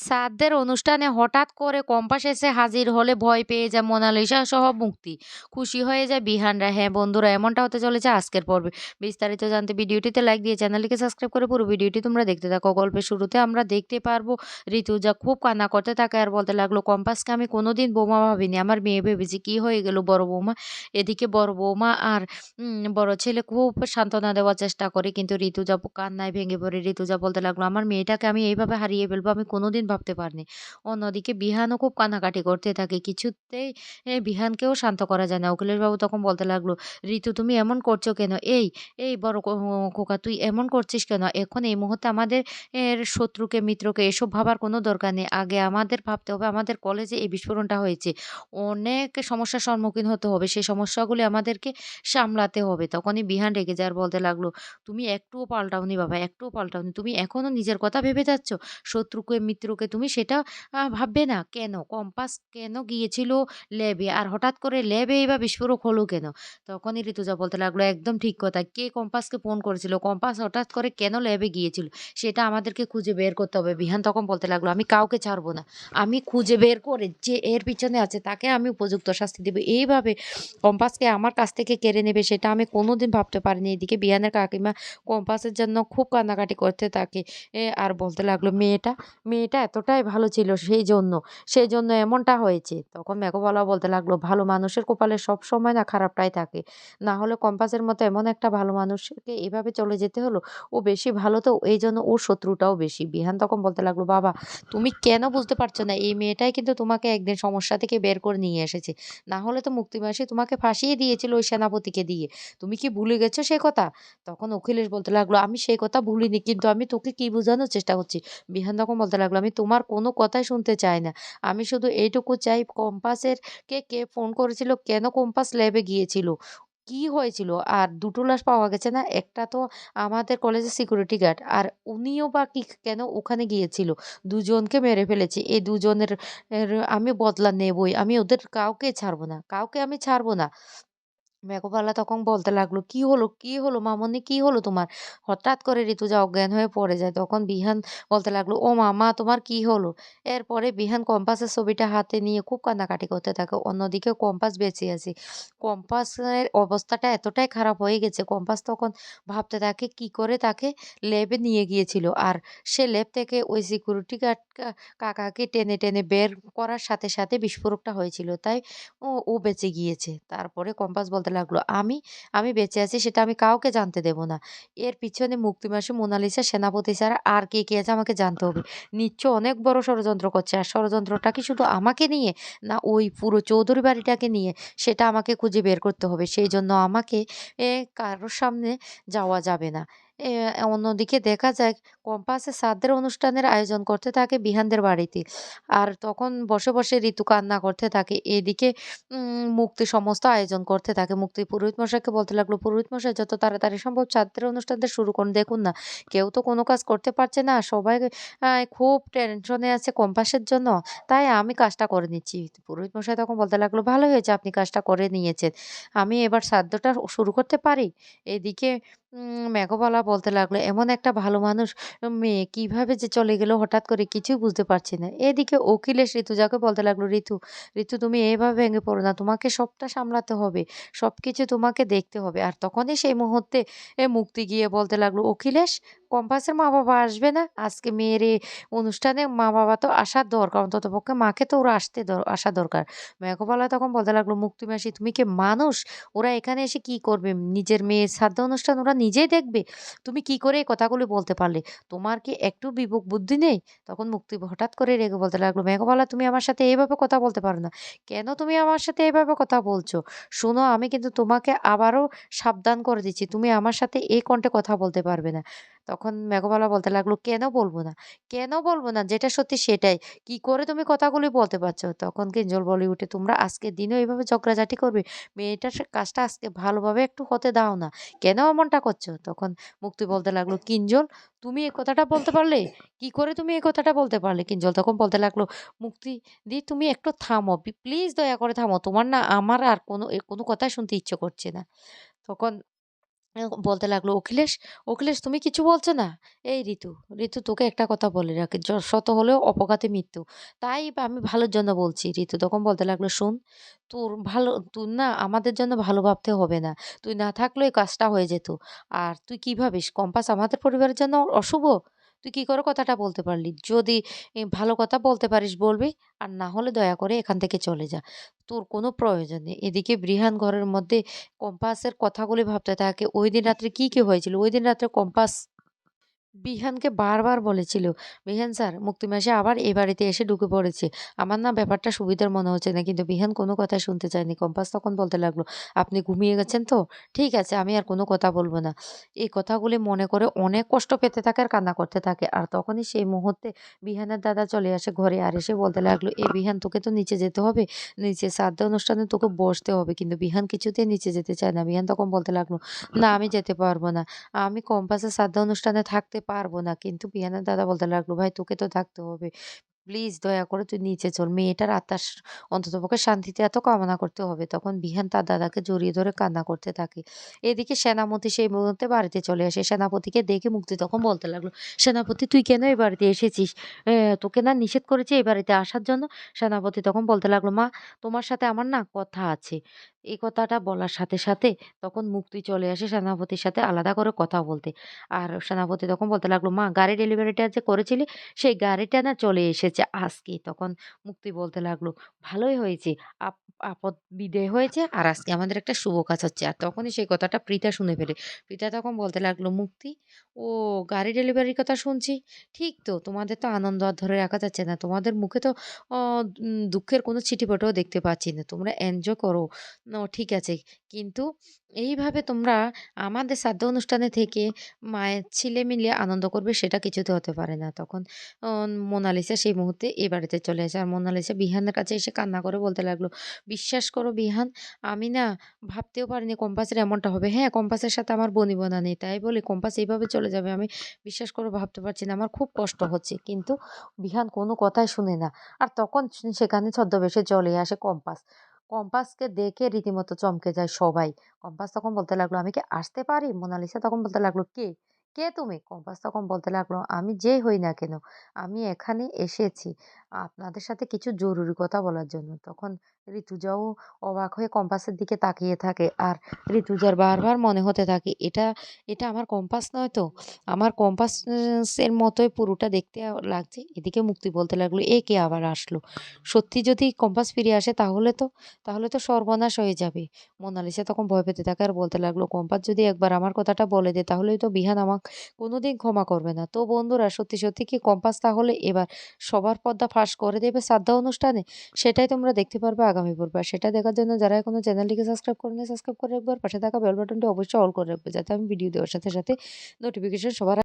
সাদদের অনুষ্ঠানে হঠাৎ করে কম্পাস এসে হাজির হলে ভয় পেয়ে যায় মোনালিসা সহ মুক্তি। খুশি হয়ে যায় বিহানরা। হ্যাঁ বন্ধুরা, এমনটা হতে চলেছে আজকের পর্বে। বিস্তারিত জানতে ভিডিওটিতে লাইক দিয়ে চ্যানেলটিকে সাবস্ক্রাইব করে পুরো ভিডিওটি তোমরা দেখতে থাকো। গল্পের শুরুতে আমরা দেখতে পারবো ঋতুজা খুব কান্না করতে থাকে আর বলতে লাগলো, কম্পাসকে আমি কোনোদিন বোমা ভাবিনি, আমার মেয়ে ভেবেছি। কি হয়ে গেল বড় বৌমা? এদিকে বড় বৌমা আর বড় ছেলে খুব সান্ত্বনা দেওয়ার চেষ্টা করে, কিন্তু ঋতুজা কান্নায় ভেঙে পড়ে। ঋতুজা বলতে লাগলো, আমার মেয়েটাকে আমি এইভাবে হারিয়ে ফেলবো আমি কোনোদিন ভাবতে পারিনি। অন্যদিকে বিহানও খুব কান্নাকাটি করতে থাকে। কিছুতেই বিহানকেও শান্ত করা যায় না। অখিলেশ বাবু তখন বলতে লাগলো, ঋতু তুমি এমন করছো কেন? এই বড় খোকা, তুই এমন করছিস কেন? এখন এই মুহূর্তে আমাদের শত্রুকে মিত্রকে এসব ভাবার কোনো দরকার নেই। আগে আমাদের ভাবতে হবে আমাদের কলেজে এই বিস্ফোরণটা হয়েছে। অনেক সমস্যার সম্মুখীন হতে হবে। সেই সমস্যাগুলি আমাদেরকে সামলাতে হবে। তখনই বিহান রেগে যায় আর বলতে লাগলো, তুমি একটুও পাল্টাওনি বাবা, একটুও পাল্টাওনি। তুমি এখনো নিজের কথা ভেবে যাচ্ছ। শত্রুকে মিত্রকে তুমি সেটা ভাববে না কেন? কম্পাস কেন গিয়েছিল ল্যাবে? আর হঠাৎ করে ল্যাবেই বা বিস্ফোরক হলো কেন? তখনই ঋতুজা বলতে লাগলো, একদম ঠিক কথা। কে কম্পাসকে ফোন করেছিল? কম্পাস হঠাৎ করে কেন ল্যাবে গিয়েছিল? সেটা আমাদেরকে খুঁজে বের করতে হবে। বিহান তখন বলতে লাগলো, আমি কাউকে ছাড়বো না। আমি খুঁজে বের করে যে এর পিছনে আছে তাকে আমি উপযুক্ত শাস্তি দেব। এইভাবে কম্পাসকে আমার কাছ থেকে কেড়ে নেবে সেটা আমি কোনোদিন ভাবতে পারিনি। এদিকে বিহানের কাকিমা কম্পাসের জন্য খুব কান্নাকাটি করতে থাকে। আর বলতে লাগলো, মেয়েটা এতটাই ভালো ছিল সেজন্য এমনটা হয়েছে। তখন মেঘবালা বলতে লাগলো, ভালো মানুষের কপালে সবসময় না খারাপটাই থাকে। না হলে কম্পাসের মতো এমন একটা ভালো মানুষকে এভাবে চলে যেতে হলো। ও বেশি ভালো তো এইজন্য ওর শত্রুটাও বেশি। বিহান তখন বলতে লাগলো, বাবা তুমি কেন বুঝতে পারছো না? এই মেয়েটাই কিন্তু তোমাকে একদিন সমস্যা থেকে বের করে নিয়ে এসেছে। না হলে তো মুক্তি মাসি তোমাকে ফাঁসিয়ে দিয়েছিল ওই সেনাপতিকে দিয়ে। তুমি কি ভুলে গেছো সে কথা? তখন অখিলেশ বলতে লাগলো, আমি সেই কথা ভুলিনি, কিন্তু আমি তোকে কি বোঝানোর চেষ্টা করছি। বিহান তখন বলতে লাগলো, আমি তোমার কোনো কথাই শুনতে চাই না। আমি শুধু এইটুকু চাই, কম্পাসের কে ফোন করেছিল? কেন কম্পাস ল্যাবে গিয়েছিল? কি হয়েছিল? আর ২ টো লাশ পাওয়া গেছে না? একটা তো আমাদের কলেজের সিকিউরিটি গার্ড। আর উনিও বা কেন ওখানে গিয়েছিল? দুজনকে মেরে ফেলেছে। এই দুজনের আমি বদলা নেবই। আমি ওদের কাউকে ছাড়ব না। কাউকে আমি ছাড়ব না। মেঘপালা তখন বলতে লাগলো, "কি হলো? কি হলো মামুনি? কি হলো তোমার?" হঠাৎ করে ঋতুজা অজ্ঞান হয়ে পড়ে যায়। তখন বিহান বলতে লাগলো, "ও মা, মা তোমার কি হলো?" এরপরে বিহান কম্পাসের ছবিটা হাতে নিয়ে খুব কান্নাকাটি করতে থাকে। অন্যদিকে কম্পাস বেঁচে আছে। কম্পাসের অবস্থাটা এতটাই খারাপ হয়ে গেছে, কম্পাস তখন ভাবতে থাকে কি করে তাকে ল্যাবে নিয়ে গিয়েছিল। আর সে ল্যাব থেকে ওই সিকিউরিটি গার্ড কাকাকে টেনে বের করার সাথে বিস্ফোরকটা হয়েছিল। তাই ও বেঁচে গিয়েছে। তারপরে কম্পাস বলতে লাগলো, আমি বেঁচে আছি সেটা আমি কাউকে জানতে দেব না। এর পিছনে মুক্তি মাসি, মোনালিসা, সেনাপতি ছাড়া আর কে আছে আমাকে জানতে হবে। নিশ্চয় অনেক বড় ষড়যন্ত্র করছে। আর ষড়যন্ত্রটা কি শুধু আমাকে নিয়ে? না ওই পুরো চৌধুরী বাড়িটাকে নিয়ে? সেটা আমাকে খুঁজে বের করতে হবে। সেইজন্য আমাকে এ কারো সামনে যাওয়া যাবে না। এ অন্যদিকে দেখা যায় কম্পাসে শ্রাদ্ধের অনুষ্ঠানের আয়োজন করতে থাকে বিহানদের বাড়িতে। আর তখন বসে ঋতু কান্না করতে থাকে। এদিকে মুক্তি সমস্ত আয়োজন করতে থাকে। মুক্তি পুরোহিত মশাইকে বলতে লাগলো, "পুরোহিত মশাই যত তাড়াতাড়ি সম্ভব ছাত্রের অনুষ্ঠানটা শুরু করুন। দেখুন না, কেউ তো কোনো কাজ করতে পারছে না। সবাই খুব টেনশনে আছে কম্পাসের জন্য। তাই আমি কাজটা করে নিচ্ছি।" পুরোহিত মশাই তখন বলতে লাগলো, "ভালো হয়েছে আপনি কাজটা করে নিয়েছেন। আমি এবার শ্রাদ্ধটা শুরু করতে পারি?" এদিকে মেঘবালা বলতে লাগলো, "এমন একটা ভালো মানুষ মেয়ে কিভাবে যে চলে গেল হঠাৎ করে কিছুই বুঝতে পারছি না।" এদিকে অখিলেশ ঋতুজাকে বলতে লাগলো, ঋতু তুমি এভাবে ভেঙে পড়ো না। তোমাকে সবটা সামলাতে হবে। সবকিছু তোমাকে দেখতে হবে।" আর তখনই সেই মুহূর্তে মুক্তি গিয়ে বলতে লাগলো, "অখিলেশ, কম্পাসের মা-বাবা আসবে না? আজকে মেয়ের এই অনুষ্ঠানে মা-বাবা তো আসার দরকার। অন্ততপক্ষে মাকে তো ওরা আসা দরকার।" মেঘবালা তখন বলতে লাগলো, "মুক্তি মাসি তুমি কি মানুষ? ওরা এখানে এসে কি করবে? নিজের মেয়ের শ্রাদ্ধ অনুষ্ঠান ওরা নিজেই দেখবে? তুমি কি করে এই কথাগুলি বলতে পারলে? তোমার কি একটু বিবেক বুদ্ধি নেই?" তখন মুক্তি হঠাৎ করে রেগে বলতে লাগলো, "মেঘবালা তুমি আমার সাথে এভাবে কথা বলতে পারো না। কেন তুমি আমার সাথে এভাবে কথা বলছো? শোনো আমি কিন্তু তোমাকে আবারও সাবধান করে দিচ্ছি। তুমি আমার সাথে এই কণ্ঠে কথা বলতে পারবে না।" তখন মেঘবালা বলতে লাগলো, "কেন বলবো না? কেন বলবো না? যেটা সত্যি সেটাই। কি করে তুমি কথাগুলি বলতে পারছো?" তখন কিঞ্জল বলে উঠে, "তোমরা আজকের দিনেও এভাবে ঝগড়াঝাটি করবে? মেয়েটার কাজটা আজকে ভালোভাবে একটু হতে দাও না। কেন এমনটা করছো?" তখন মুক্তি বলতে লাগলো, "কিঞ্জল তুমি এ কথাটা বলতে পারলে? কি করে তুমি এই কথাটা বলতে পারলে?" কিঞ্জল তখন বলতে লাগলো, "মুক্তি তুমি একটু থামো। প্লিজ দয়া করে থামো। তোমার না আমার আর কোনো কথাই শুনতে ইচ্ছে করছে না।" তখন বলতে লাগলো, "অখিলেশ, অখিলেশ তুমি কিছু বলছো না? এই ঋতু, ঋতু তোকে একটা কথা বলে রাখি, শত হলেও অপঘাতে মৃত্যু। তাই বা আমি ভালোর জন্য বলছি।" ঋতু তখন বলতে লাগলো, "শোন, তোর না আমাদের জন্য ভালো ভাবতে হবে না। তুই না থাকলেও এই কাজটা হয়ে যেত। আর তুই কি ভাবিস কম্পাস আমাদের পরিবারের জন্য অশুভ? তুই কি করে কথাটা বলতে পারলি? যদি ভালো কথা বলতে পারিস বলবি, আর না হলে দয়া করে এখান থেকে চলে যা। তোর কোনো প্রয়োজন নেই।" এদিকে বৃহান ঘরের মধ্যে কম্পাসের কথাগুলি ভাবতে থাকে ওইদিন রাত্রে কি হয়েছিল। ওইদিন রাত্রে কম্পাস বিহানকে বারবার বলেছিল, "বিহান স্যার মুক্তি মাসি আবার এ বাড়িতে এসে ঢুকে পড়েছে। আমার না ব্যাপারটা সুবিধার মনে হচ্ছে না।" কিন্তু বিহান কোনো কথাই শুনতে চায়নি। কম্পাস তখন বলতে লাগলো, "আপনি ঘুমিয়ে গেছেন তো? ঠিক আছে আমি আর কোনো কথা বলব না।" এই কথাগুলি মনে করে অনেক কষ্ট পেতে থাকে আর কান্না করতে থাকে। আর তখনই সেই মুহূর্তে বিহানের দাদা চলে আসে ঘরে আর এসে বলতে লাগলো, "এ বিহান তোকে তো নিচে যেতে হবে। নিচে শ্রাদ্ধ অনুষ্ঠানে তোকে বসতে হবে।" কিন্তু বিহান কিছুতেই নিচে যেতে চায় না। বিহান তখন বলতে লাগলো, "না আমি যেতে পারব না। আমি কম্পাসের শ্রাদ্ধ অনুষ্ঠানে থাকতে পারবো না।" কিন্তু বিহানের দাদা বলতে লাগলো, "ভাই তোকে তো থাকতে হবে। প্লিজ দয়া করে তুই নিচে চল। মেয়েটার আত্মার অন্ততপক্ষে শান্তিতে এত কামনা করতে হবে।" তখন বিহান তার দাদাকে জড়িয়ে ধরে কান্না করতে থাকে। এদিকে সেনাপতি সেই মুহূর্তে বাড়িতে চলে আসে। সেনাপতিকে দেখে মুক্তি তখন বলতে লাগলো, "সেনাপতি তুই কেন এই বাড়িতে এসেছিস? তোকে না নিষেধ করেছি এই বাড়িতে আসার জন্য?" সেনাপতি তখন বলতে লাগলো, "মা তোমার সাথে আমার না কথা আছে।" এই কথাটা বলার সাথে তখন মুক্তি চলে আসে সেনাপতির সাথে আলাদা করে কথা বলতে। আর সেনাপতি তখন বলতে লাগলো, "মা গাড়ি ডেলিভারিটা যে করেছিলি সেই গাড়িটা না চলে এসেছে আজকেই।" তখন মুক্তি বলতে লাগলো, "ভালোই হয়েছে। আপ আপদ বিদেয় হয়েছে আর আজকে আমাদের একটা শুভ কাজ হচ্ছে।" আর তখনই সেই কথাটা প্রীতা শুনে ফেলে। প্রীতা তখন বলতে লাগলো, "মুক্তি, ও গাড়ি ডেলিভারির কথা শুনছি। ঠিক তো তোমাদের তো আনন্দ আর ধরে রাখা যাচ্ছে না। তোমাদের মুখে তো অ দুঃখের কোনো ছিটেফোঁটাও দেখতে পাচ্ছি না। তোমরা এনজয় করো। ঠিক আছে। কিন্তু এইভাবে তোমরা আমাদের শ্রাদ্ধ অনুষ্ঠানে থেকে মায়ের ছিলে মিলে আনন্দ করবে সেটা কিছুতে হতে পারে না।" তখন মোনালিসা সেই মুহূর্তে এ বাড়িতে চলে আসে। আর মোনালিসা বিহানের কাছে এসে কান্না করে বলতে লাগলো, "বিশ্বাস করো বিহান, আমি না ভাবতেও পারিনি কম্পাসের এমনটা হবে। হ্যাঁ, কম্পাসের সাথে আমার বনিবনা নেই। তাই বলে কম্পাস এইভাবে চলে যাবে আমি বিশ্বাস করো ভাবতে পারছি না। আমার খুব কষ্ট হচ্ছে।" কিন্তু বিহান কোনো কথাই শুনে না। আর তখন সেখানে ছদ্মবেশে চলে আসে কম্পাস। কম্পাসকে দেখে রীতিমতো চমকে যায় সবাই। কম্পাস তখন বলতে লাগলো, "আমি কি আসতে পারি?" মোনালিসা তখন বলতে লাগলো, "কে? কে তুমি?" কম্পাস তখন বলতে লাগলো, "আমি যেই হই না কেন, আমি এখানে এসেছি আপনাদের সাথে কিছু জরুরি কথা বলার জন্য।" তখন ঋতুজাও অবাক হয়ে কম্পাসের দিকে তাকিয়ে থাকে। আর ঋতুজার বারবার মনে হতে থাকে, "এটা এটা আমার কম্পাস নয় তো? আমার কম্পাস এর মতোই পুরোটা দেখতে লাগছে।" এদিকে মুক্তি বলতে লাগলো, "এ কে আবার আসলো? সত্যি যদি কম্পাস ফিরে আসে তাহলে তো সর্বনাশ হয়ে যাবে।" মোনালিসা তখন ভয় পেতে থাকে আর বলতে লাগলো, "কম্পাস যদি একবার আমার কথাটা বলে দেয় তাহলেই তো বিহান আমাকে কোনোদিন ক্ষমা করবে না।" তো বন্ধুরা সত্যি কি কম্পাস তাহলে এবার সবার পর্দা ফাঁস করে দেবে শ্রাদ্ধ অনুষ্ঠানে? সেটাই তোমরা দেখতে পারবে আগামী পর্বে। আর সেটা দেখার জন্য যারা এখনো চ্যানেলটিকে সাবস্ক্রাইব করেনি সাবস্ক্রাইব করে রাখবে আর পাশে থাকা বেল বাটনটি অবশ্যই অল করে রাখবে যাতে আমি ভিডিও দেওয়ার সাথে নোটিফিকেশন সবার